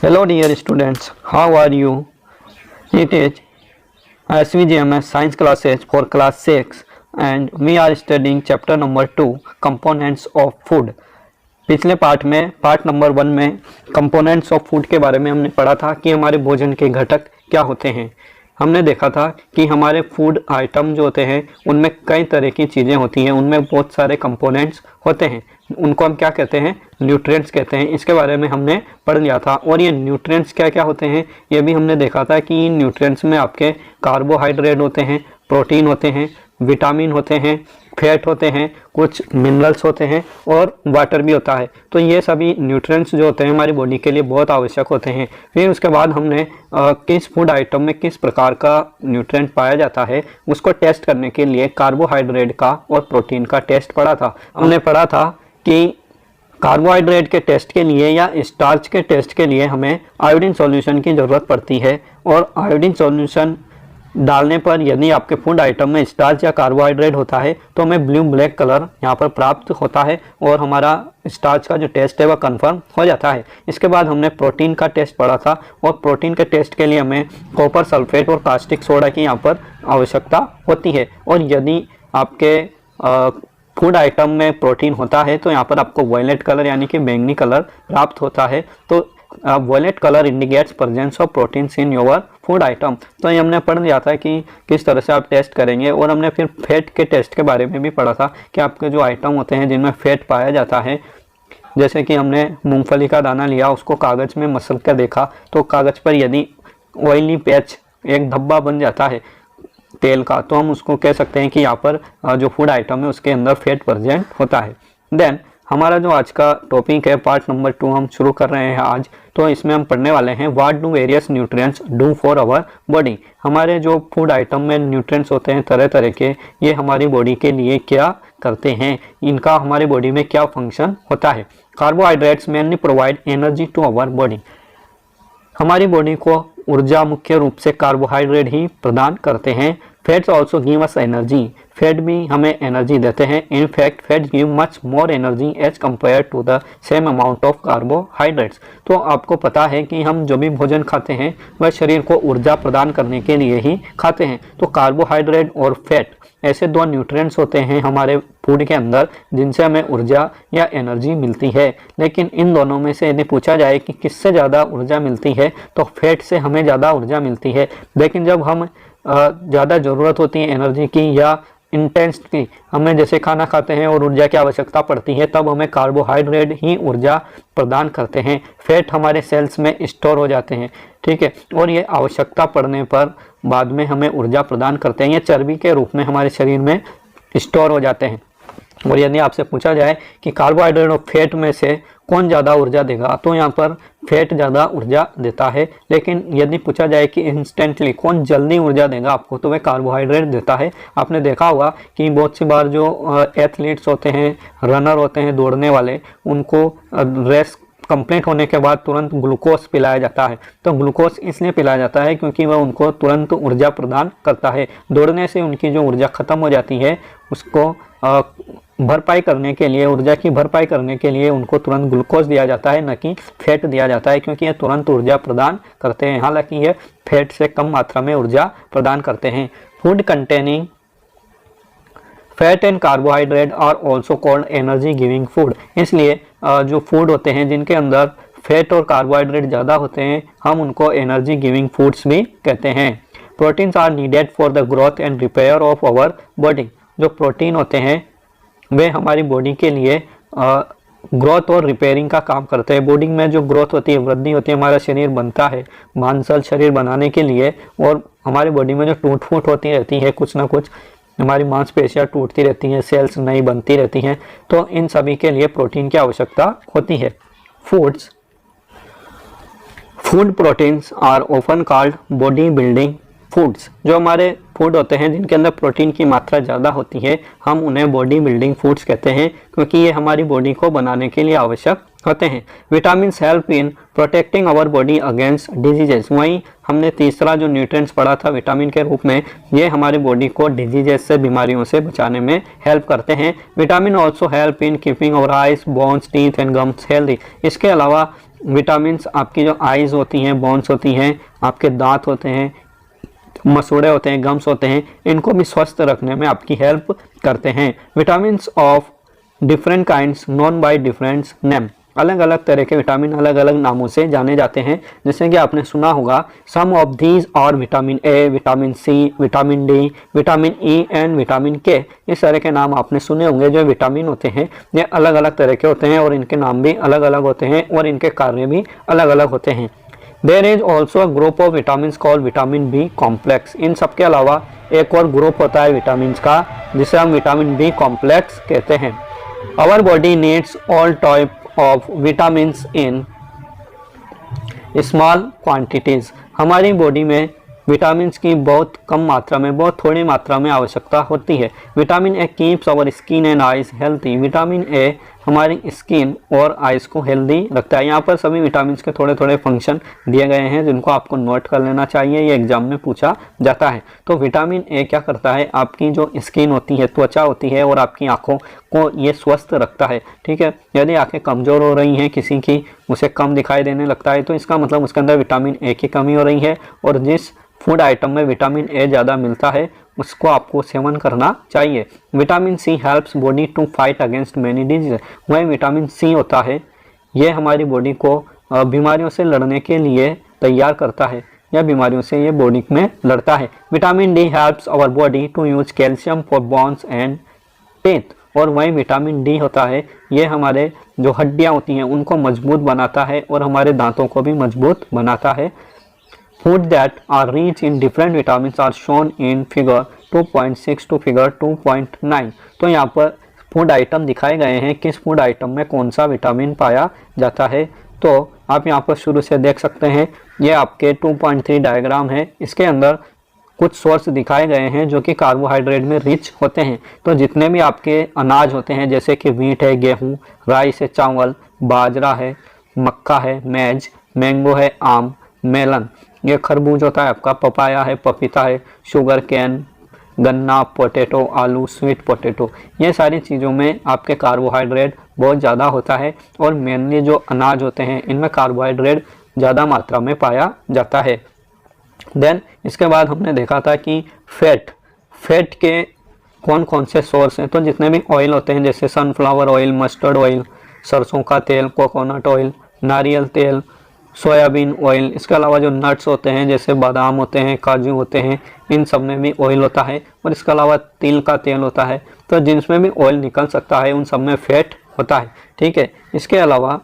Hello dear students, how are you? It is SVGMS science classes for class 6 and we are studying chapter number 2 components of food. पिछले part number 1 में components of food के बारे में हमने पढ़ा था कि हमारे भोजन के घटक क्या होते हैं। हमने देखा था कि हमारे फूड आइटम जो होते हैं उनमें कई तरह की चीज़ें होती हैं, उनमें बहुत सारे कंपोनेंट्स होते हैं, उनको हम क्या कहते हैं, न्यूट्रिएंट्स कहते हैं। इसके बारे में हमने पढ़ लिया था और ये न्यूट्रिएंट्स क्या क्या होते हैं ये भी हमने देखा था कि इन न्यूट्रिएंट्स में आपके कार्बोहाइड्रेट होते हैं, प्रोटीन होते हैं, विटामिन होते हैं, फैट होते हैं, कुछ मिनरल्स होते हैं और वाटर भी होता है। तो ये सभी न्यूट्रिएंट्स जो होते हैं हमारी बॉडी के लिए बहुत आवश्यक होते हैं। फिर उसके बाद हमने किस फूड आइटम में किस प्रकार का न्यूट्रिएंट पाया जाता है उसको टेस्ट करने के लिए कार्बोहाइड्रेट का और प्रोटीन का टेस्ट पढ़ा था। हमने पढ़ा था कि कार्बोहाइड्रेट के टेस्ट के लिए या स्टार्च के टेस्ट के लिए हमें आयोडीन सॉल्यूशन की ज़रूरत पड़ती है और आयोडीन सॉल्यूशन डालने पर यदि आपके फूड आइटम में स्टार्च या कार्बोहाइड्रेट होता है तो हमें ब्लू ब्लैक कलर यहाँ पर प्राप्त होता है और हमारा स्टार्च का जो टेस्ट है वह कंफर्म हो जाता है। इसके बाद हमने प्रोटीन का टेस्ट पढ़ा था और प्रोटीन के टेस्ट के लिए हमें कॉपर सल्फेट और कास्टिक सोडा की यहाँ पर आवश्यकता होती है। और यदि आपके फूड आइटम में प्रोटीन होता है तो यहाँ पर आपको वॉयलेट कलर यानी कि बैंगनी कलर प्राप्त होता है। तो violet colour indicates presence of proteins in your food item. तो ये हमने पढ़ लिया था कि किस तरह से आप टेस्ट करेंगे। और हमने फिर फैट के टेस्ट के बारे में भी पढ़ा था कि आपके जो आइटम होते हैं जिनमें फैट पाया जाता है, जैसे कि हमने मूंगफली का दाना लिया, उसको कागज़ में मसल कर देखा तो कागज़ पर यदि ऑयली पैच एक धब्बा बन जाता है तेल का तो हम उसको कह सकते हैं कि यहाँ पर जो फूड आइटम है उसके अंदर फैट प्रेजेंट होता है। देन हमारा जो आज का टॉपिक है पार्ट नंबर 2 हम शुरू कर रहे हैं आज। तो इसमें हम पढ़ने वाले हैं what do various nutrients do for our body. हमारे जो फूड आइटम में न्यूट्रिएंट्स होते हैं तरह तरह के, ये हमारी बॉडी के लिए क्या करते हैं, इनका हमारी बॉडी में क्या फंक्शन होता है। Carbohydrates mainly provide energy to our body. हमारी बॉडी को ऊर्जा मुख्य रूप से कार्बोहाइड्रेट ही प्रदान करते हैं। Fats also give us energy. Fat भी हमें एनर्जी देते हैं। In fact fat give much more energy as compare to the same amount of carbohydrates. तो आपको पता है कि हम जो भी भोजन खाते हैं वह शरीर को ऊर्जा प्रदान करने के लिए ही खाते हैं। तो कार्बोहाइड्रेट और फैट ऐसे दो न्यूट्रिएंट्स होते हैं हमारे फूड के अंदर जिनसे हमें ऊर्जा या एनर्जी मिलती है। लेकिन इन दोनों में से यदि पूछा जाए कि किससे ज़्यादा ऊर्जा मिलती है तो फैट से हमें ज़्यादा ऊर्जा मिलती है। लेकिन जब हम ज़्यादा ज़रूरत होती है एनर्जी की या इंटेंस की, हमें जैसे खाना खाते हैं और ऊर्जा की आवश्यकता पड़ती है, तब हमें कार्बोहाइड्रेट ही ऊर्जा प्रदान करते हैं। फैट हमारे सेल्स में स्टोर हो जाते हैं, ठीक है, और ये आवश्यकता पड़ने पर बाद में हमें ऊर्जा प्रदान करते हैं। ये चर्बी के रूप में हमारे शरीर में स्टोर हो जाते हैं। और यदि आपसे पूछा जाए कि कार्बोहाइड्रेट और फैट में से कौन ज़्यादा ऊर्जा देगा तो यहाँ पर फैट ज़्यादा ऊर्जा देता है। लेकिन यदि पूछा जाए कि इंस्टेंटली कौन जल्दी ऊर्जा देगा आपको तो वह कार्बोहाइड्रेट देता है। आपने देखा होगा कि बहुत सी बार जो एथलीट्स होते हैं, रनर होते हैं, दौड़ने वाले, उनको रेस कंप्लीट होने के बाद तुरंत ग्लूकोज पिलाया जाता है। तो ग्लूकोज इसलिए पिलाया जाता है क्योंकि वह उनको तुरंत ऊर्जा प्रदान करता है। दौड़ने से उनकी जो ऊर्जा खत्म हो जाती है उसको भरपाई करने के लिए, ऊर्जा की भरपाई करने के लिए उनको तुरंत ग्लूकोज दिया जाता है, न कि फैट दिया जाता है, क्योंकि ये तुरंत ऊर्जा प्रदान करते हैं। हालांकि ये फैट से कम मात्रा में ऊर्जा प्रदान करते हैं। Food containing fat and carbohydrate are also called energy giving food. इसलिए जो फूड होते हैं जिनके अंदर फैट और कार्बोहाइड्रेट ज़्यादा होते हैं हम उनको एनर्जी गिविंग फूड्स भी कहते हैं। Proteins are needed for the growth and repair of our body. जो प्रोटीन होते हैं वे हमारी बॉडी के लिए ग्रोथ और रिपेयरिंग का काम करते हैं। बॉडी में जो ग्रोथ होती है, वृद्धि होती है, हमारा शरीर बनता है मांसल शरीर बनाने के लिए, और हमारी बॉडी में जो टूट फूट होती रहती है, कुछ ना कुछ हमारी मांसपेशियाँ टूटती रहती हैं, सेल्स नई बनती रहती हैं, तो इन सभी के लिए प्रोटीन की आवश्यकता होती है। Food proteins are often called body building foods. जो हमारे फूड होते हैं जिनके अंदर प्रोटीन की मात्रा ज़्यादा होती है हम उन्हें बॉडी बिल्डिंग फूड्स कहते हैं, क्योंकि ये हमारी बॉडी को बनाने के लिए आवश्यक होते हैं। Vitamin help in protecting our body against diseases. वहीं हमने तीसरा जो न्यूट्रिएंट्स पढ़ा था विटामिन के रूप में, ये हमारी बॉडी को डिजीजेस से, बीमारियों से बचाने में हेल्प करते हैं। Vitamin also help in keeping our eyes, bones, teeth and gums healthy. इसके अलावा विटामिन्स आपकी जो आइज़ होती हैं, बोन्स होती हैं, आपके दांत होते हैं, मसूड़े होते हैं, गम्स होते हैं, इनको भी स्वस्थ रखने में आपकी हेल्प करते हैं। Vitamins of different kinds known by different name, अलग अलग तरह के विटामिन अलग अलग नामों से जाने जाते हैं। जैसे कि आपने सुना होगा सम ऑफ दीज और vitamin A, vitamin C, vitamin D, vitamin E and vitamin K, इस तरह के नाम आपने सुने होंगे। जो विटामिन होते हैं ये अलग अलग तरह के होते हैं और इनके नाम भी अलग अलग होते हैं और इनके कार्य भी अलग अलग होते हैं। There is also a group of vitamin called vitamin B complex. इन सब के अलावा एक और ग्रुप होता है विटामिन का जिसे हम विटामिन बी कॉम्प्लेक्स कहते हैं। Our body needs all type of vitamins in small quantities। हमारी बॉडी में विटामिन्स की बहुत कम मात्रा में, बहुत थोड़ी मात्रा में आवश्यकता होती है। Vitamin A keeps our skin and eyes healthy. Vitamin A हमारी स्किन और आइज को हेल्दी रखता है। यहाँ पर सभी विटामिन्स के थोड़े थोड़े फंक्शन दिए गए हैं जिनको आपको नोट कर लेना चाहिए, ये एग्जाम में पूछा जाता है। तो विटामिन ए क्या करता है, आपकी जो स्किन होती है, त्वचा होती है और आपकी आँखों को ये स्वस्थ रखता है। ठीक है, यदि आँखें कमज़ोर हो रही हैं किसी की, उसे कम दिखाई देने लगता है, तो इसका मतलब उसके अंदर विटामिन ए की कमी हो रही है। और जिस फूड आइटम में विटामिन ए ज़्यादा मिलता है उसको आपको सेवन करना चाहिए। Vitamin C helps body to fight against many disease. वही विटामिन सी होता है, ये हमारी बॉडी को बीमारियों से लड़ने के लिए तैयार करता है, या बीमारियों से ये बॉडी में लड़ता है। Vitamin D helps our body to use calcium for bones and teeth. और वही विटामिन डी होता है, ये हमारे जो हड्डियाँ होती हैं उनको मजबूत बनाता है और हमारे दांतों को भी मजबूत बनाता है। Food that are rich in different vitamins are shown in figure 2.6 to figure 2.9। तो यहाँ पर फूड आइटम दिखाए गए हैं, किस फूड आइटम में कौन सा विटामिन पाया जाता है। तो आप यहाँ पर शुरू से देख सकते हैं, ये आपके 2.3 डायग्राम है। इसके अंदर कुछ सोर्स दिखाए गए हैं जो कि कार्बोहाइड्रेट में रिच होते हैं। तो जितने भी आपके अनाज होते हैं जैसे कि व्हीट है, गेहूँ, राइस है, चावल, बाजरा है, मक्का है, मैज, मैंगो है, आम, मेलन, ये खरबूज होता है आपका, पपाया है, पपीता है, शुगर कैन, गन्ना, पोटैटो, आलू, स्वीट पोटैटो, ये सारी चीज़ों में आपके कार्बोहाइड्रेट बहुत ज़्यादा होता है। और मेनली जो अनाज होते हैं इनमें कार्बोहाइड्रेट ज़्यादा मात्रा में पाया जाता है। देन इसके बाद हमने देखा था कि फैट के कौन कौन से सोर्स हैं। तो जितने भी ऑयल होते हैं जैसे सनफ्लावर ऑयल, मस्टर्ड ऑयल, सरसों का तेल, कोकोनट ऑयल, नारियल तेल, सोयाबीन ऑयल, इसके अलावा जो नट्स होते हैं जैसे बादाम होते हैं, काजू होते हैं, इन सब में भी ऑयल होता है। और इसके अलावा तिल का तेल होता है। तो जिनमें भी ऑयल निकल सकता है उन सब में फैट होता है। ठीक है, इसके अलावा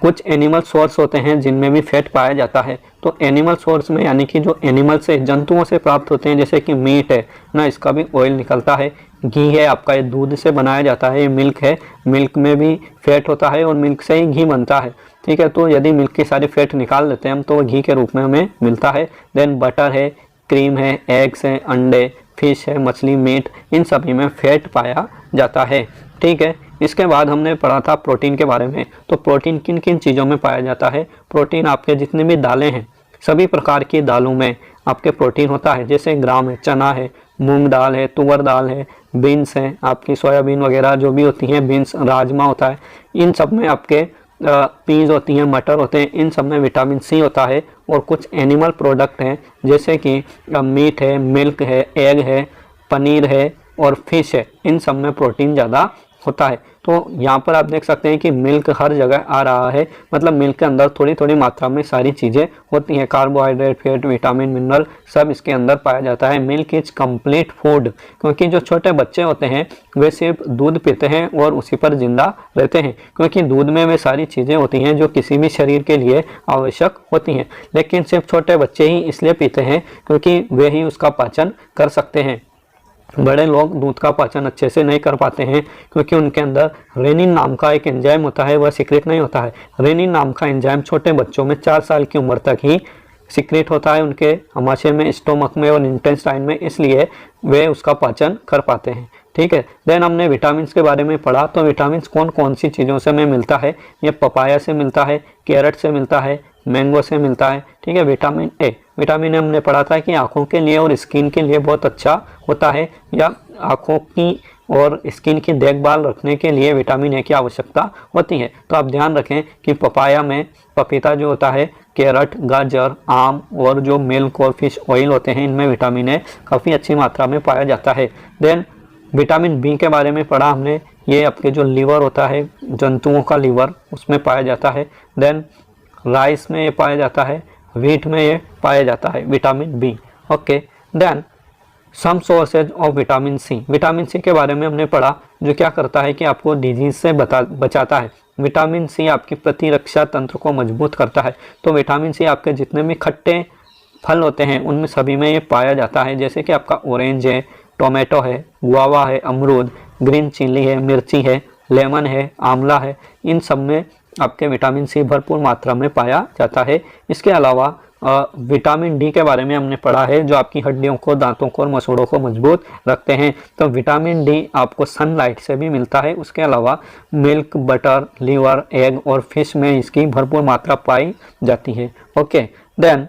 कुछ एनिमल सोर्स होते हैं जिनमें भी फैट पाया जाता है। तो एनिमल सोर्स में यानी कि जो एनिमल से, जंतुओं से प्राप्त होते हैं, जैसे कि मीट है ना, इसका भी ऑयल निकलता है। घी है आपका, ये दूध से बनाया जाता है। ये मिल्क है, मिल्क में भी फैट होता है और मिल्क से ही घी बनता है। ठीक है, तो यदि मिल्क की सारी फैट निकाल देते हैं हम तो वो घी के रूप में हमें मिलता है। देन बटर है, क्रीम है, एग्स है, अंडे, फिश है, मछली, मीट, इन सभी में फैट पाया जाता है। ठीक है, इसके बाद हमने पढ़ा था प्रोटीन के बारे में। तो प्रोटीन किन किन चीज़ों में पाया जाता है। प्रोटीन आपके जितने भी दालें हैं, सभी प्रकार की दालों में आपके प्रोटीन होता है। जैसे ग्राम है, चना है, मूंग दाल है, तुअर दाल है, बीन्स है, आपकी सोयाबीन वगैरह जो भी होती हैं, बीन्स, राजमा होता है, इन सब में आपके पीज होती हैं, मटर होते हैं, इन सब में विटामिन सी होता है। और कुछ एनिमल प्रोडक्ट हैं जैसे कि मीट है, मिल्क है, एग है, पनीर है और फिश है, इन सब में प्रोटीन ज़्यादा होता है। तो यहाँ पर आप देख सकते हैं कि मिल्क हर जगह आ रहा है, मतलब मिल्क के अंदर थोड़ी थोड़ी मात्रा में सारी चीज़ें होती हैं। कार्बोहाइड्रेट, फैट, विटामिन, मिनरल सब इसके अंदर पाया जाता है। मिल्क इज कंप्लीट फूड, क्योंकि जो छोटे बच्चे होते हैं वे सिर्फ दूध पीते हैं और उसी पर जिंदा रहते हैं, क्योंकि दूध में वे सारी चीज़ें होती हैं जो किसी भी शरीर के लिए आवश्यक होती हैं। लेकिन सिर्फ छोटे बच्चे ही इसलिए पीते हैं क्योंकि वे ही उसका पाचन कर सकते हैं। बड़े लोग दूध का पाचन अच्छे से नहीं कर पाते हैं क्योंकि उनके अंदर रेनिन नाम का एक एंजाइम होता है, वह सीक्रेट नहीं होता है। रेनिन नाम का एंजाइम छोटे बच्चों में 4 साल की उम्र तक ही सीक्रेट होता है उनके आमाशय में, स्टोमक में और इंटेस्टाइन में, इसलिए वे उसका पाचन कर पाते हैं। ठीक है, देन हमने विटामिन के बारे में पढ़ा। तो विटामिन कौन कौन सी चीज़ों से हमें मिलता है। ये पपाया से मिलता है, कैरेट से मिलता है, मैंगो से मिलता है। ठीक है, विटामिन ए हमने पढ़ा था कि आँखों के लिए और स्किन के लिए बहुत अच्छा होता है, या आँखों की और स्किन की देखभाल रखने के लिए विटामिन ए की आवश्यकता होती है। तो आप ध्यान रखें कि पपाया में, पपीता जो होता है, कैरेट, गाजर, आम और जो मिल्क और फिश ऑयल होते हैं, इनमें विटामिन ए काफ़ी अच्छी मात्रा में पाया जाता है। देन विटामिन बी के बारे में पढ़ा हमने, ये आपके जो लीवर होता है, जंतुओं का लीवर, उसमें पाया जाता है। देन राइस में ये पाया जाता है, व्हीट में ये पाया जाता है vitamin B. Okay, then some sources of vitamin C. Vitamin C के बारे में हमने पढ़ा, जो क्या करता है कि आपको डिजीज से बचाता है। विटामिन सी आपकी प्रतिरक्षा तंत्र को मजबूत करता है। तो विटामिन सी आपके जितने भी खट्टे फल होते हैं उनमें सभी में ये पाया जाता है, जैसे कि आपका ऑरेंज है, टोमेटो है, गुआवा है, अमरूद, ग्रीन चिली है, मिर्ची है, लेमन है, आंवला है, इन सब में आपके विटामिन सी भरपूर मात्रा में पाया जाता है। इसके अलावा विटामिन डी के बारे में हमने पढ़ा है, जो आपकी हड्डियों को, दांतों को और मसूड़ों को मजबूत रखते हैं। तो विटामिन डी आपको सनलाइट से भी मिलता है। उसके अलावा मिल्क, बटर, लीवर, एग और फिश में इसकी भरपूर मात्रा पाई जाती है। Okay, then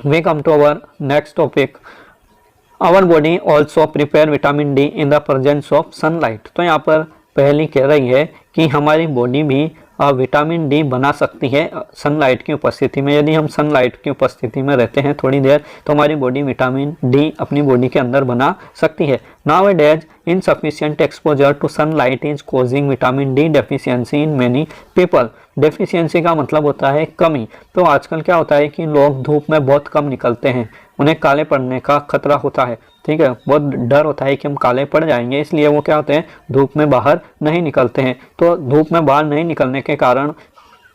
we come to our next topic. Our body also prepare vitamin D in the presence of sunlight. तो यहाँ पर पहली कह रही है कि हमारी बॉडी भी विटामिन डी बना सकती है सनलाइट की उपस्थिति में। यदि हम सनलाइट की उपस्थिति में रहते हैं थोड़ी देर, तो हमारी बॉडी विटामिन डी अपनी बॉडी के अंदर बना सकती है। Nowadays insufficient exposure to sunlight is causing vitamin D deficiency in many people. Deficiency का मतलब होता है कमी। तो आजकल क्या होता है कि लोग धूप में बहुत कम निकलते हैं, उन्हें काले पड़ने का खतरा होता है, ठीक है, बहुत डर होता है कि हम काले पड़ जाएंगे, इसलिए वो क्या होते हैं, धूप में बाहर नहीं निकलते हैं। तो धूप में बाहर नहीं निकलने के कारण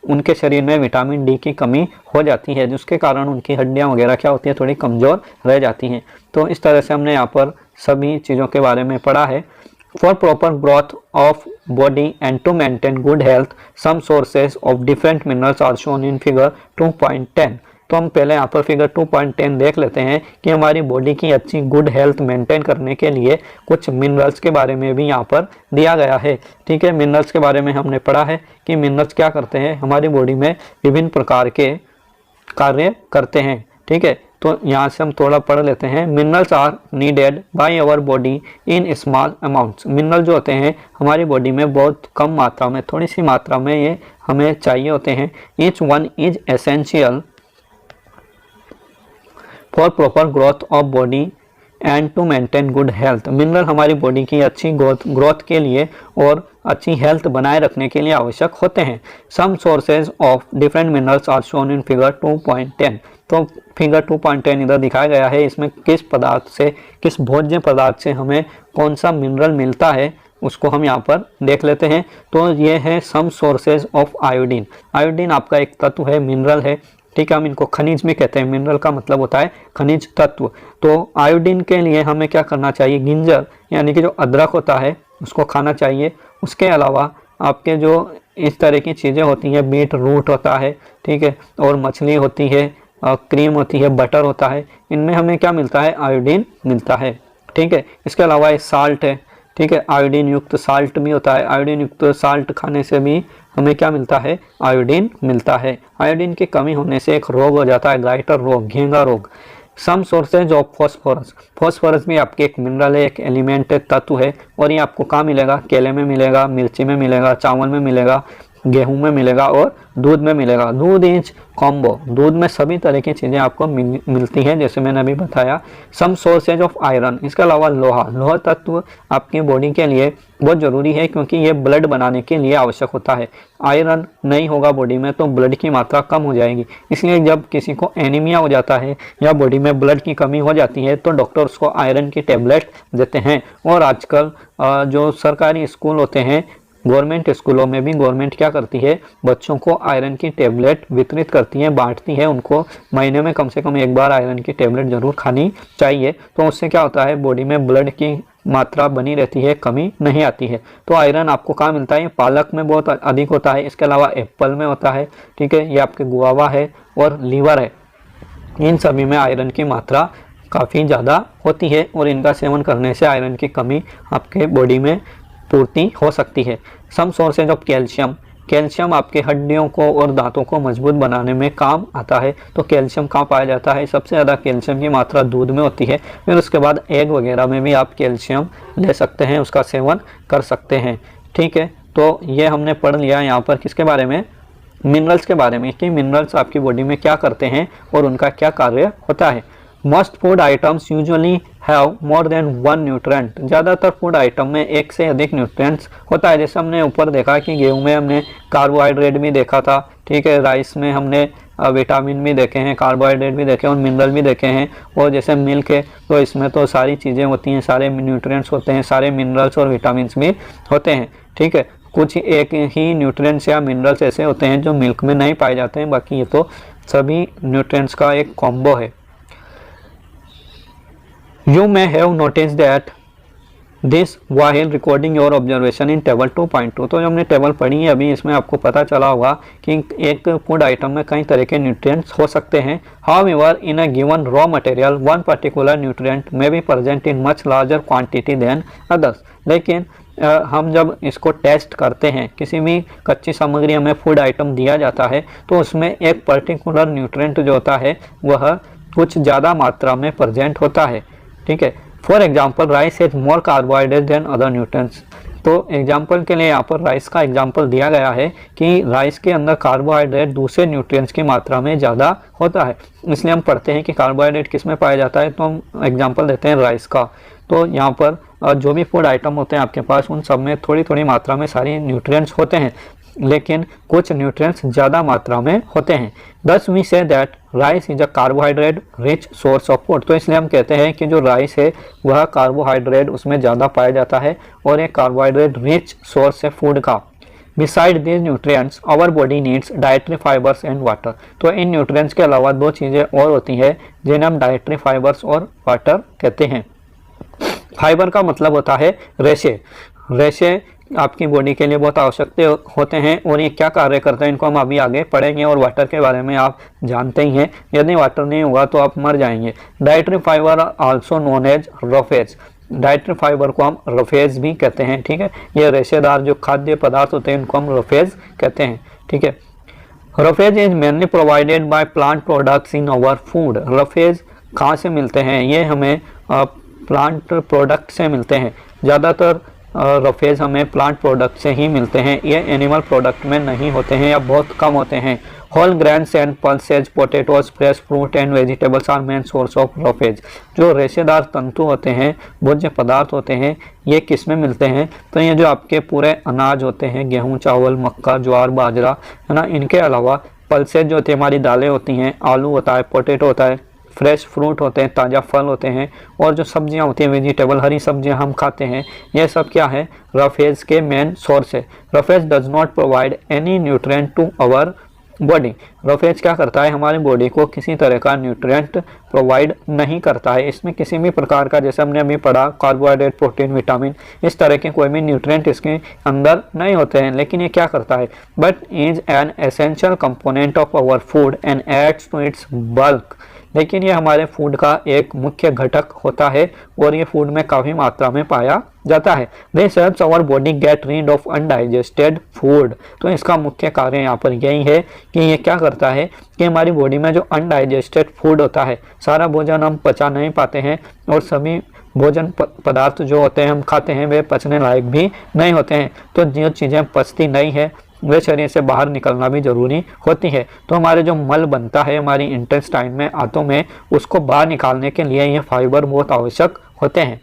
उनके शरीर में विटामिन डी की कमी हो जाती है, जिसके कारण उनकी हड्डियां वगैरह क्या होती है, थोड़ी कमज़ोर रह जाती हैं। तो इस तरह से हमने यहाँ पर सभी चीज़ों के बारे में पढ़ा है। For proper growth of body and to maintain good health some sources of different minerals are shown in figure 2.10। तो हम पहले यहाँ पर फिगर 2.10 देख लेते हैं कि हमारी बॉडी की अच्छी गुड हेल्थ मेंटेन करने के लिए कुछ मिनरल्स के बारे में भी यहाँ पर दिया गया है। ठीक है, मिनरल्स के बारे में हमने पढ़ा है कि मिनरल्स क्या करते हैं, हमारी बॉडी में विभिन्न प्रकार के कार्य करते हैं। ठीक है, तो यहाँ से हम थोड़ा पढ़ लेते हैं। Minerals are needed by our body in small amounts. Mineral जो होते हैं हमारी बॉडी में बहुत कम मात्रा में, थोड़ी सी मात्रा में ये हमें चाहिए होते हैं। Each one is essential for proper growth of body and to maintain good health. Mineral हमारी बॉडी की अच्छी ग्रोथ के लिए और अच्छी हेल्थ बनाए रखने के लिए आवश्यक होते हैं। Some sources of different minerals are shown in figure 2.10। तो फिगर 2.10 इधर दिखाया गया है। इसमें किस पदार्थ से, किस भोज्य पदार्थ से हमें कौन सा मिनरल मिलता है उसको हम यहाँ पर देख लेते हैं। तो ये है some sources of iodine. Iodine आपका एक तत्व है, मिनरल है। ठीक है, हम इनको खनिज भी कहते हैं। मिनरल का मतलब होता है खनिज तत्व। तो आयोडीन के लिए हमें क्या करना चाहिए, गिंजर यानी कि जो अदरक होता है उसको खाना चाहिए। उसके अलावा आपके जो इस तरह की चीज़ें होती हैं, बीट रूट होता है, ठीक है, और मछली होती है, क्रीम होती है, बटर होता है, इनमें हमें क्या मिलता है, आयोडीन मिलता है। ठीक है, इसके अलावा ये साल्ट है, ठीक है, आयोडीन युक्त साल्ट भी होता है। आयोडीन युक्त साल्ट खाने से भी हमें क्या मिलता है, आयोडीन मिलता है। आयोडीन की कमी होने से एक रोग हो जाता है, गाइटर रोग, घेंगा रोग। Some sources of phosphorus. Phosphorus भी आपके एक मिनरल है, एक एलिमेंट है, तत्व है, और ये आपको कहाँ मिलेगा, केले में मिलेगा, मिर्ची में मिलेगा, चावल में मिलेगा, गेहूं में मिलेगा और दूध में मिलेगा। दूध इज कॉम्बो, दूध में सभी तरह की चीज़ें आपको मिलती हैं, जैसे मैंने अभी बताया। Some sources of iron. इसके अलावा लोहा, लोहा तत्व आपकी बॉडी के लिए बहुत ज़रूरी है, क्योंकि ये ब्लड बनाने के लिए आवश्यक होता है। आयरन नहीं होगा बॉडी में तो ब्लड की मात्रा कम हो जाएगी। इसलिए जब किसी को एनीमिया हो जाता है या बॉडी में ब्लड की कमी हो जाती है तो डॉक्टर उसको आयरन की टेबलेट देते हैं। और आजकल जो सरकारी स्कूल होते हैं, गवर्नमेंट स्कूलों में भी गवर्नमेंट क्या करती है, बच्चों को आयरन की टेबलेट वितरित करती है, बांटती है। उनको महीने में कम से कम एक बार आयरन की टेबलेट जरूर खानी चाहिए। तो उससे क्या होता है, बॉडी में ब्लड की मात्रा बनी रहती है, कमी नहीं आती है। तो आयरन आपको कहाँ मिलता है, पालक में बहुत अधिक होता है। इसके अलावा एप्पल में होता है, ठीक है, ये आपके गुआवा है और लीवर है, इन सभी में आयरन की मात्रा काफ़ी ज़्यादा होती है और इनका सेवन करने से आयरन की कमी आपके बॉडी में पूर्ति हो सकती है। Some sources of calcium. Calcium आपके हड्डियों को और दांतों को मजबूत बनाने में काम आता है। तो कैल्शियम कहाँ पाया जाता है? सबसे ज़्यादा कैल्शियम की मात्रा दूध में होती है। फिर उसके बाद एग वगैरह में भी आप कैल्शियम ले सकते हैं, उसका सेवन कर सकते हैं। ठीक है, तो ये हमने पढ़ लिया यहाँ पर किसके बारे में? मिनरल्स के बारे में, कि मिनरल्स आपकी बॉडी में क्या करते हैं और उनका क्या कार्य होता है। Most food items usually have more than one nutrient. ज़्यादातर फूड आइटम में एक से अधिक न्यूट्रिएंट्स होता है। जैसे हमने ऊपर देखा कि गेहूं में हमने कार्बोहाइड्रेट भी देखा था, ठीक है, राइस में हमने विटामिन भी देखे हैं, कार्बोहाइड्रेट भी देखे और मिनरल भी देखे हैं। और जैसे मिल्क है तो इसमें तो सारी चीज़ें होती हैं, सारे न्यूट्रिएंट्स होते हैं, सारे मिनरल्स और विटामिन भी होते हैं। ठीक है, कुछ एक ही न्यूट्रिएंट्स या मिनरल्स ऐसे होते हैं जो मिल्क में नहीं पाए जाते हैं, बाकी ये तो सभी न्यूट्रिएंट्स का एक कॉम्बो है। You may have noticed that this while recording your observation in table 2.2। तो जो हमने टेबल पढ़ी है अभी, इसमें आपको पता चला होगा कि एक फूड आइटम में कई तरह के न्यूट्रिएंट्स हो सकते हैं। However, in a given raw material, one particular nutrient may be present in much larger quantity than others। लेकिन हम जब इसको टेस्ट करते हैं, किसी भी कच्ची सामग्री हमें फूड आइटम दिया जाता है तो उसमें एक पर्टिकुलर न्यूट्रिएंट जो होता है वह कुछ ज़्यादा मात्रा में प्रेजेंट होता है। ठीक है, for example rice has more carbohydrate than other nutrients. तो एग्जाम्पल के लिए यहाँ पर राइस का एग्जाम्पल दिया गया है कि राइस के अंदर कार्बोहाइड्रेट दूसरे न्यूट्रिएंट्स की मात्रा में ज़्यादा होता है। इसलिए हम पढ़ते हैं कि कार्बोहाइड्रेट किस में पाया जाता है, तो हम एग्जाम्पल देते हैं राइस का। तो यहाँ पर जो भी फूड आइटम होते हैं आपके पास, उन सब में थोड़ी थोड़ी मात्रा में सारी न्यूट्रिएंट्स होते हैं, लेकिन कुछ न्यूट्रिएंट्स ज़्यादा मात्रा में होते हैं। Thus we say that rice is a carbohydrate rich source of food. तो इसलिए हम कहते हैं कि जो राइस है वह कार्बोहाइड्रेट उसमें ज़्यादा पाया जाता है और एक कार्बोहाइड्रेट रिच सोर्स है फूड का। Beside this nutrients our body needs dietary fibers and water. तो इन न्यूट्रिएंट्स के अलावा दो चीज़ें और होती हैं जिन्हें हम डाइटरी फाइबर्स और वाटर कहते हैं। फाइबर का मतलब होता है रेशे। रेशे आपकी बॉडी के लिए बहुत आवश्यक होते हैं और ये क्या कार्य करते हैं इनको हम अभी आगे पढ़ेंगे। और वाटर के बारे में आप जानते ही हैं, यदि वाटर नहीं होगा तो आप मर जाएंगे। Dietary fiber also known as roughage. Dietary fiber को हम रफेज भी कहते हैं। ठीक है, ये रेशेदार जो खाद्य पदार्थ होते हैं इनको हम रफेज कहते हैं। ठीक है, roughage is mainly provided by plant products in our food. Roughage कहाँ से मिलते हैं? ये हमें प्लांट प्रोडक्ट से मिलते हैं। ज़्यादातर रफेज हमें प्लांट प्रोडक्ट से ही मिलते हैं, ये एनिमल प्रोडक्ट में नहीं होते हैं या बहुत कम होते हैं। Whole grains and pulses, potatoes, fresh fruit and vegetables are main source of roughage. जो रेशेदार तंतु होते हैं, भोज्य पदार्थ होते हैं, ये किस में मिलते हैं? तो ये जो आपके पूरे अनाज होते हैं, गेहूँ, चावल, मक्का, ज्वार, बाजरा, है ना, इनके अलावा पल्सेज जो होती है, हमारी दालें होती हैं, आलू होता है, पोटैटो होता है, फ्रेश फ्रूट होते हैं, ताज़ा फल होते हैं, और जो सब्जियां होती हैं, वेजिटेबल, हरी सब्जियां हम खाते हैं, ये सब क्या है? रफेज के मेन सोर्स है। Roughage does not provide any nutrient to our body. Roughage क्या करता है? हमारी बॉडी को किसी तरह का न्यूट्रिएंट प्रोवाइड नहीं करता है। इसमें किसी भी प्रकार का, जैसे हमने अभी पढ़ा, कार्बोहाइड्रेट, प्रोटीन, विटामिन, इस तरह के कोई भी न्यूट्रिएंट इसके अंदर नहीं होते हैं। लेकिन ये क्या करता है? But is an essential component of our food and aids to its bulk. लेकिन ये हमारे फूड का एक मुख्य घटक होता है और ये फूड में काफ़ी मात्रा में पाया जाता है। This helps our body get rid of undigested food. तो इसका मुख्य कार्य यहाँ पर यही है कि ये क्या करता है कि हमारी बॉडी में जो अनडाइजेस्टेड फूड होता है, सारा भोजन हम पचा नहीं पाते हैं और सभी भोजन पदार्थ जो होते हैं हम खाते हैं वे पचने लायक भी नहीं होते हैं। तो जो चीज़ें पचती नहीं है वे शरीर से बाहर निकलना भी जरूरी होती है। तो हमारे जो मल बनता है हमारी इंटेस्टाइन में, आंतों में, उसको बाहर निकालने के लिए ये फाइबर बहुत आवश्यक होते हैं।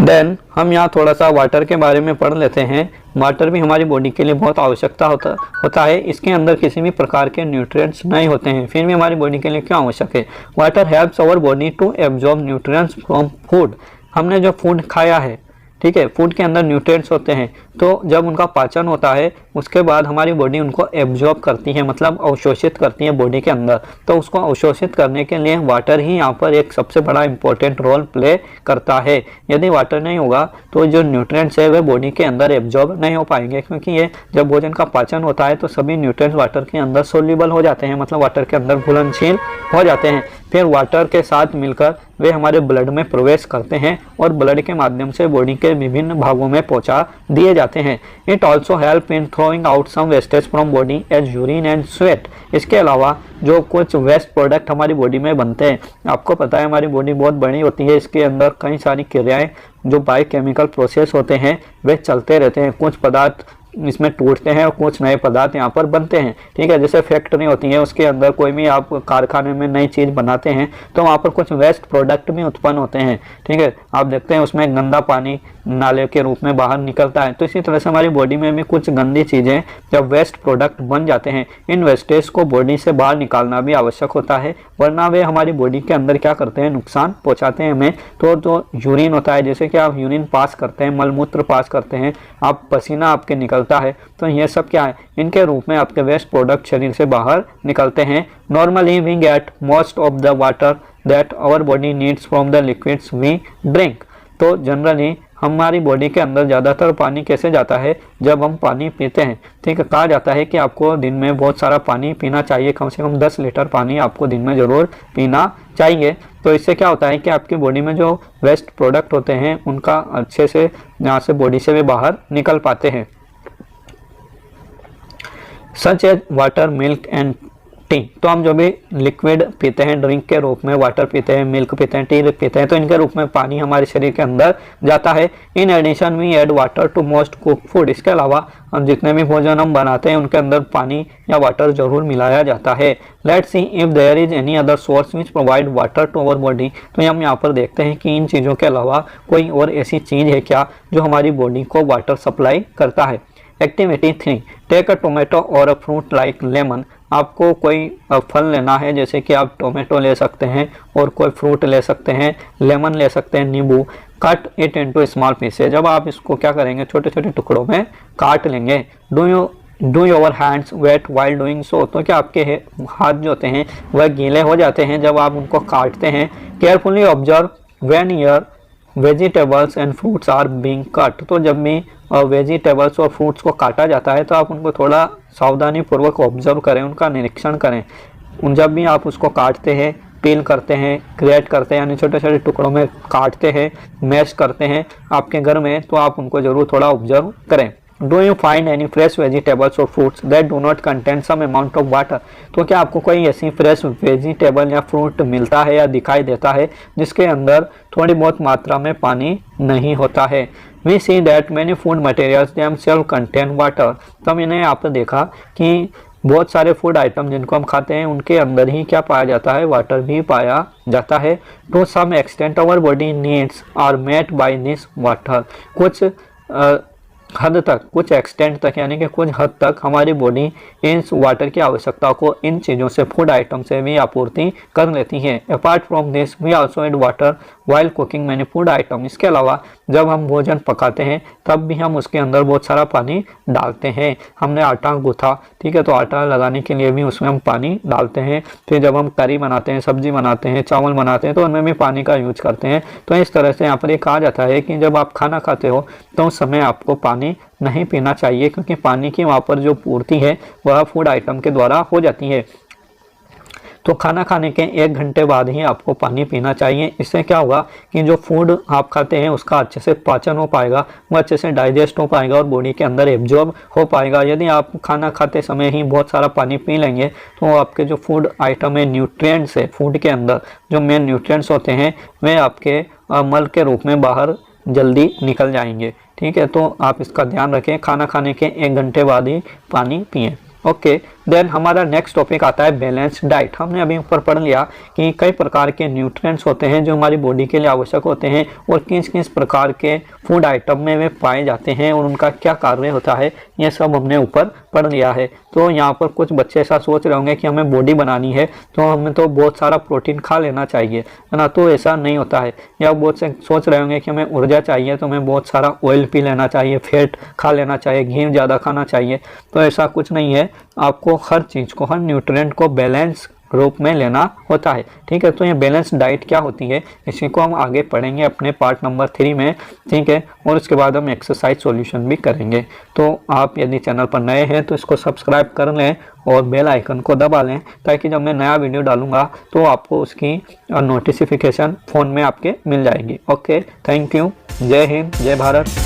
देन हम यहाँ थोड़ा सा वाटर के बारे में पढ़ लेते हैं। वाटर भी हमारी बॉडी के लिए बहुत आवश्यकता होता है। इसके अंदर किसी भी प्रकार के न्यूट्रिएंट्स नहीं होते हैं, फिर भी हमारी बॉडी के लिए क्या आवश्यक है? Water helps our body to absorb nutrients from food. हमने जो फूड खाया है, ठीक है, फूड के अंदर न्यूट्रिएंट्स होते हैं, तो जब उनका पाचन होता है उसके बाद हमारी बॉडी उनको एब्जॉर्ब करती है, मतलब अवशोषित करती है बॉडी के अंदर। तो उसको अवशोषित करने के लिए वाटर ही यहाँ पर एक सबसे बड़ा इंपॉर्टेंट रोल प्ले करता है। यदि वाटर नहीं होगा तो जो न्यूट्रिएंट्स है वे बॉडी के अंदर एब्जॉर्ब नहीं हो पाएंगे, क्योंकि ये जब भोजन का पाचन होता है तो सभी न्यूट्रिएंट्स वाटर के अंदर सोल्यूबल हो जाते हैं, मतलब वाटर के अंदर घुलनशील हो जाते हैं। फिर वाटर के साथ मिलकर वे हमारे ब्लड में प्रवेश करते हैं और ब्लड के माध्यम से बॉडी के विभिन्न भागों में पहुंचा दिए जाते हैं। It also help in throwing out some wastage from body as urine and sweat. इसके अलावा जो कुछ वेस्ट प्रोडक्ट हमारी बॉडी में बनते हैं, आपको पता है हमारी बॉडी बहुत बड़ी होती है, इसके अंदर कई सारी क्रियाएं जो बायोकेमिकल प्रोसेस होते हैं वे चलते रहते हैं। कुछ पदार्थ इसमें टूटते हैं और कुछ नए पदार्थ यहाँ पर बनते हैं, ठीक है। जैसे फैक्ट्री होती है, उसके अंदर कोई भी आप कारखाने में नई चीज़ बनाते हैं तो वहाँ पर कुछ वेस्ट प्रोडक्ट भी उत्पन्न होते हैं, ठीक है। आप देखते हैं उसमें गंदा पानी नाले के रूप में बाहर निकलता है। तो इसी तरह से हमारी बॉडी में भी कुछ गंदी चीज़ें जब वेस्ट प्रोडक्ट बन जाते हैं, इन वेस्टेज को बॉडी से बाहर निकालना भी आवश्यक होता है, वरना वे हमारी बॉडी के अंदर क्या करते हैं, नुकसान पहुँचाते हैं हमें। तो जो यूरिन होता है, जैसे कि आप यूरिन पास करते हैं, मलमूत्र पास करते हैं, आप पसीना आपके निकलता है, तो ये सब क्या है, इनके रूप में आपके वेस्ट प्रोडक्ट शरीर से बाहर निकलते हैं। Normally we get most of the water that our body needs from the liquids we drink. तो जनरली हमारी बॉडी के अंदर ज़्यादातर पानी कैसे जाता है, जब हम पानी पीते हैं, ठीक है। कहा जाता है कि आपको दिन में बहुत सारा पानी पीना चाहिए, कम से कम 10 लीटर पानी आपको दिन में ज़रूर पीना चाहिए। तो इससे क्या होता है कि आपकी बॉडी में जो वेस्ट प्रोडक्ट होते हैं उनका अच्छे से यहाँ से बॉडी से भी बाहर निकल पाते हैं। Such as water, milk and tea. तो हम जो भी लिक्विड पीते हैं, ड्रिंक के रूप में वाटर पीते हैं, मिल्क पीते हैं, टी पीते हैं, तो इनके रूप में पानी हमारे शरीर के अंदर जाता है। In addition we add water to most cook food. इसके अलावा हम जितने भी भोजन हम बनाते हैं उनके अंदर पानी या वाटर जरूर मिलाया जाता है। Let's see if there is any other source which provide water to our body. तो हम यहाँ पर देखते हैं कि इन चीज़ों के अलावा कोई और ऐसी चीज़ है क्या जो हमारी बॉडी को वाटर सप्लाई करता है। एक्टिविटी 3, टेक अ टोमेटो और अ फ्रूट लाइक लेमन। आपको कोई फल लेना है, जैसे कि आप टोमेटो ले सकते हैं और कोई फ्रूट ले सकते हैं, लेमन ले सकते हैं, नींबू। Cut it into small pieces. जब आप इसको क्या करेंगे, छोटे छोटे टुकड़ों में काट लेंगे। Do your hands wet while doing so. तो क्या आपके हाथ जो होते हैं वह गीले हो जाते हैं जब आप उनको काटते हैं। Carefully observe when your vegetables and fruits are being cut. तो जब भी वेजिटेबल्स और फ्रूट्स को काटा जाता है तो आप उनको थोड़ा सावधानी पूर्वक ऑब्जर्व करें, उनका निरीक्षण करें। जब भी आप उसको काटते हैं, पील करते हैं, ग्रेट करते हैं, यानी छोटे छोटे टुकड़ों में काटते हैं, मैश करते हैं आपके घर में, तो आप उनको ज़रूर थोड़ा ऑब्जर्व करें। Do you find any fresh vegetables और fruits that do not contain some amount of water. तो क्या आपको कोई ऐसी फ्रेश वेजिटेबल या फ्रूट मिलता है या दिखाई देता है जिसके अंदर थोड़ी बहुत मात्रा में पानी नहीं होता है। We see that many food materials themselves contain water. तो हमने आप देखा कि बहुत सारे फूड आइटम जिनको हम खाते हैं उनके अंदर ही क्या पाया जाता है, वाटर भी पाया जाता है। To some extent our body needs are met by this water. कुछ हद तक, कुछ एक्सटेंट तक, यानी कि कुछ हद तक हमारी बॉडी इन वाटर की आवश्यकता को इन चीज़ों से, फूड आइटम से भी आपूर्ति कर लेती है। Apart from this we also add water while cooking many food item. इसके अलावा जब हम भोजन पकाते हैं तब भी हम उसके अंदर बहुत सारा पानी डालते हैं। हमने आटा गूथा, ठीक है, तो आटा लगाने के लिए भी उसमें हम पानी डालते हैं। फिर जब हम करी बनाते हैं, सब्जी बनाते हैं, चावल बनाते हैं, तो उनमें भी पानी का यूज करते हैं। तो इस तरह से यहाँ पर ये कहा जाता है कि जब आप खाना खाते हो तो उस समय आपको पानी नहीं पीना चाहिए, क्योंकि पानी की वहाँ पर जो पूर्ति है वह फूड आइटम के द्वारा हो जाती है। तो खाना खाने के 1 घंटे बाद ही आपको पानी पीना चाहिए। इससे क्या होगा कि जो फूड आप खाते हैं उसका अच्छे से पाचन हो पाएगा, वो अच्छे से डाइजेस्ट हो पाएगा और बॉडी के अंदर एब्जॉर्ब हो पाएगा। यदि आप खाना खाते समय ही बहुत सारा पानी पी लेंगे तो आपके जो फूड आइटम है, न्यूट्रिएंट्स है, फूड के अंदर जो मेन न्यूट्रिएंट्स होते हैं वे आपके मल के रूप में बाहर जल्दी निकल जाएंगे, ठीक है। तो आप इसका ध्यान रखें, खाना खाने के 1 घंटे बाद ही पानी पिएं। ओके, देन हमारा नेक्स्ट टॉपिक आता है बैलेंस्ड डाइट। हमने अभी ऊपर पढ़ लिया कि कई प्रकार के न्यूट्रिएंट्स होते हैं जो हमारी बॉडी के लिए आवश्यक होते हैं और किस किस प्रकार के फूड आइटम में वे पाए जाते हैं और उनका क्या कार्य होता है, ये सब हमने ऊपर पढ़ लिया है। तो यहाँ पर कुछ बच्चे ऐसा सोच रहे होंगे कि हमें बॉडी बनानी है तो हमें तो बहुत सारा प्रोटीन खा लेना चाहिए, है ना। तो ऐसा नहीं होता है। या बहुत से सोच रहे होंगे कि हमें ऊर्जा चाहिए तो हमें बहुत सारा ऑयल पी लेना चाहिए, फैट खा लेना चाहिए, घी ज़्यादा खाना चाहिए। तो ऐसा कुछ नहीं है। आपको हर चीज़ को, हर न्यूट्रिएंट को बैलेंस रूप में लेना होता है। ठीक है, तो ये बैलेंस डाइट क्या होती है इसी को हम आगे पढ़ेंगे अपने पार्ट नंबर 3 में। ठीक है, और उसके बाद हम एक्सरसाइज सॉल्यूशन भी करेंगे। तो आप यदि चैनल पर नए हैं तो इसको सब्सक्राइब कर लें और बेल आइकन को दबा लें, ताकि जब मैं नया वीडियो डालूंगा तो आपको उसकी नोटिफिकेशन फ़ोन में आपके मिल जाएगी। Okay, thank you. जय हिंद, जय भारत।